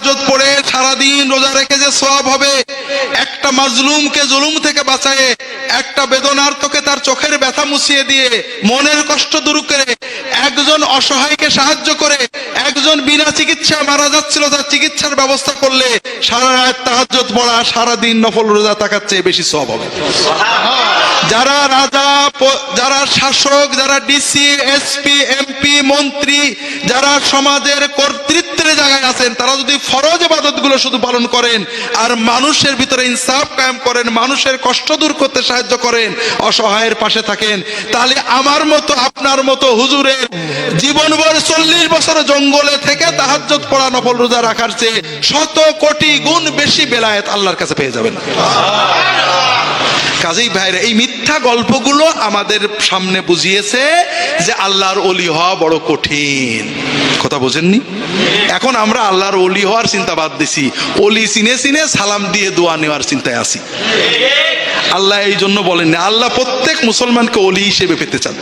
তাহাজ্জুদ পড়ে সারাদিন রোজা রেখে যে সওয়াব হবে, একটা মাজলুমকে জুলুম থেকে বাঁচায়ে, একটা বেদনার্তকে তার চোখের ব্যথা মুছিয়ে দিয়ে, মনের কষ্ট দূর করে, একজন অসহায়কে সাহায্য করে, একজন বিনা চিকিৎসা মারা যাচ্ছিল তার চিকিৎসার ব্যবস্থা করলে, সারা রাত তাহাজ্জুদ পড়া, সারাদিন নফল রোজা থাকার চেয়ে বেশি সওয়াব হবে। যারা রাজা, যারা শাসক, যারা ডিসি, এসপি, এমপি, মন্ত্রী, যারা সমাজের কর্তৃত্বের জায়গায় আছেন, তারা যদি ফরজ ইবাদতগুলো শুধু পালন করেন আর মানুষের ভিতরে ইনসাফ কায়েম করেন, মানুষের কষ্ট দূর করতে সাহায্য করেন, অসহায়ের পাশে থাকেন, তাহলে আমার মতো আপনার মতো হুজুরের জীবনভর 40 বছর জঙ্গলে থেকে তাহাজ্জুদ পড়া, নফল রোজা রাখার চেয়ে 100 কোটি গুণ বেশি বেলায়েত আল্লাহর কাছে পেয়ে যাবেন। কাজেই ভাইরা, এই মিথ্যা গল্পগুলো আমাদের সামনে বুঝিয়েছে যে আল্লাহর ওলি হওয়া বড় কঠিন। কথা বোঝেননি? এখন আমরা আল্লাহর ওলি হওয়ার চিন্তা বাদ দিছি, ওলি চিনে চিনে সালাম দিয়ে দোয়া নেওয়ার চিন্তায় আছি। আল্লাহ এই জন্য বলেন না, আল্লাহ প্রত্যেক মুসলমানকে ওলি হিসেবে পেতে চান।